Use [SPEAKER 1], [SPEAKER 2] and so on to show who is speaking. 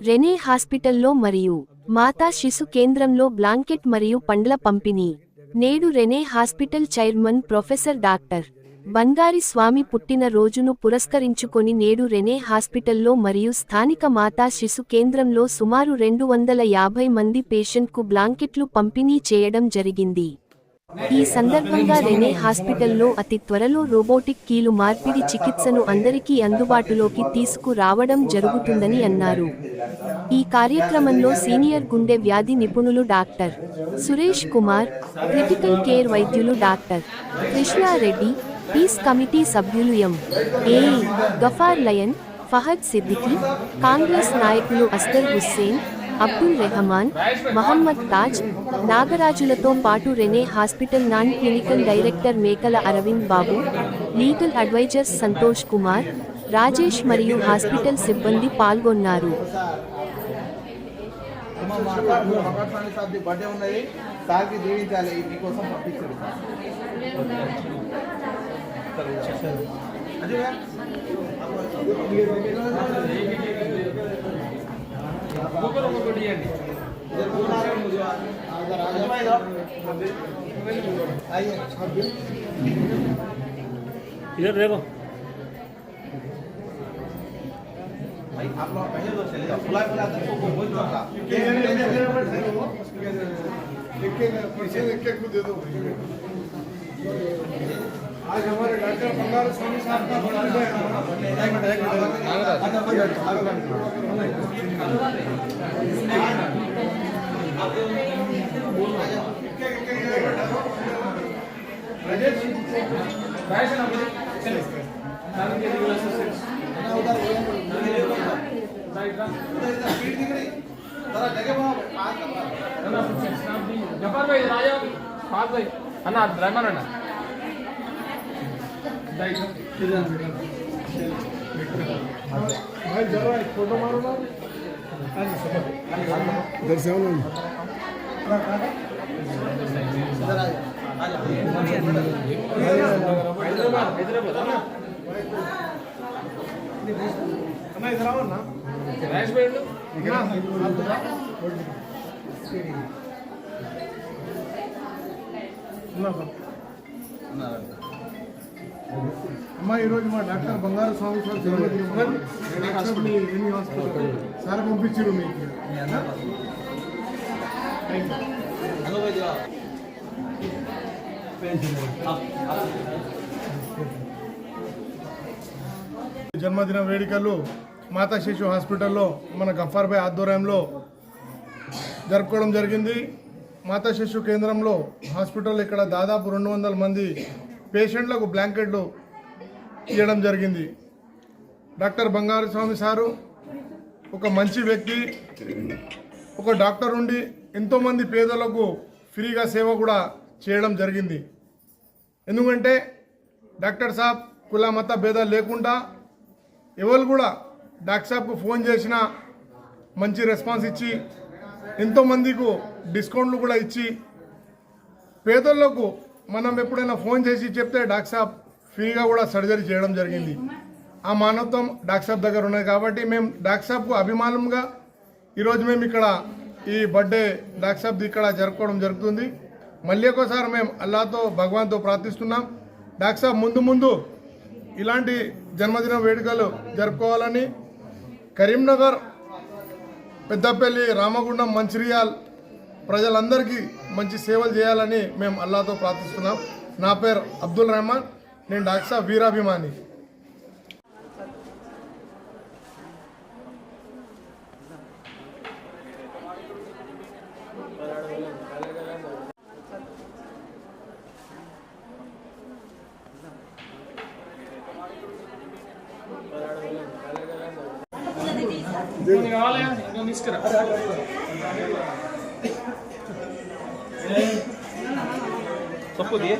[SPEAKER 1] Rene హాస్పిటల్లో మరియు మాతా శిశు కేంద్రంలో బ్లాంకెట్ మరియు పండ్ల పంపిణీ. నేడు Rene hospital chairman professor doctor బంగారి స్వామి పుట్టిన రోజును పురస్కరించుకొని నేడు రెనే హాస్పిటల్లో మరియు స్థానిక మాతా శిశు కేంద్రంలో సుమారు 250 మంది పేషెంట్కు బ్లాంకెట్లు పంపిణీ చేయడం జరిగింది. ఈ సందర్భంగా రెనే హాస్పిటల్లో అతి త్వరలో రోబోటిక్ కీలు మార్పిడి చికిత్సను అందరికీ అందుబాటులోకి తీసుకురావడం జరుగుతుందని అన్నారు. ఈ కార్యక్రమంలో సీనియర్ గుండె వ్యాధి నిపుణులు doctor Suresh Kumar, critical care వైద్యులు డాక్టర్ కృష్ణారెడ్డి, పీస్ కమిటీ సభ్యులు ఎం.ఏ. గఫార్ లయన్, ఫహద్ సిద్దికి, కాంగ్రెస్ నాయకులు అస్గర్ హుస్సేన్, అబ్దుల్ రెహమాన్, మహమ్మద్ తాజ్, నాగరాజులతో పాటు Rene hospital non clinical director మేకల అరవింద్ బాబు, లీగల్ అడ్వైజర్స్ సంతోష్ కుమార్, రాజేష్ మరియు హాస్పిటల్ సిబ్బంది పాల్గొన్నారు.
[SPEAKER 2] इधर देखो
[SPEAKER 3] आप लोग पहले तो चले जाओ बुला बुला तक को बोल दो का एक दे दो। आज हमारे डॉक्टर बंगारी स्वामी साहब का बर्थडे फोटो मारो ना इधर से आओ इधर आओ ना అమ్మా ఈరోజు మా డాక్టర్ బంగారు స్వామి హాస్పిటల్ సార్ పంపించారు మీకు. జన్మదిన వేడుకలు మాతా శిశు హాస్పిటల్లో మన గఫార్ భాయ్ ఆధ్వర్యంలో జరుపుకోవడం జరిగింది. మాతా శిశు కేంద్రంలో హాస్పిటల్ ఇక్కడ దాదాపు 200 మంది పేషెంట్లకు బ్లాంకెట్లు ఇవ్వడం జరిగింది. డాక్టర్ బంగారు స్వామి సారు ఒక మంచి వ్యక్తి, ఒక డాక్టర్ ఉండి ఎంతోమంది పేదలకు ఫ్రీగా సేవ కూడా చేయడం జరిగింది. ఎందుకంటే డాక్టర్ సాబ్ కుల మత భేదాలు లేకుండా ఎవరు కూడా డాక్టర్ సాబ్కు ఫోన్ చేసినా మంచి రెస్పాన్స్ ఇచ్చి ఎంతోమందికి డిస్కౌంట్లు కూడా ఇచ్చి పేదలకు మనం ఎప్పుడైనా ఫోన్ చేసి చెప్తే డాక్టర్ సాబ్ ఫ్రీగా కూడా సర్జరీ చేయడం జరిగింది. ఆ మానవత్వం డాక్టర్ సాబ్ దగ్గర ఉన్నది కాబట్టి మేము డాక్టర్ సాబ్కు అభిమానంగా ఈరోజు మేము ఇక్కడ ఈ బర్త్డే డాక్టర్ సాబ్ది ఇక్కడ జరుపుకోవడం జరుగుతుంది. మళ్ళీ ఒకసారి మేము అల్లాతో భగవాన్తో ప్రార్థిస్తున్నాం. డాక్టర్ సాబ్ ముందు ముందు ఇలాంటి జన్మదిన వేడుకలు జరుపుకోవాలని, కరీంనగర్, పెద్దపల్లి, రామగుండం, మంచిర్యాల్ ప్రజలందరికీ మంచి సేవలు చేయాలని మేము అల్లాతో ప్రార్థిస్తున్నాం. నా పేరు అబ్దుల్ రెహమాన్, నేను డాక్టర్ సాబ్ వీరాభిమాని.
[SPEAKER 2] सबको दिए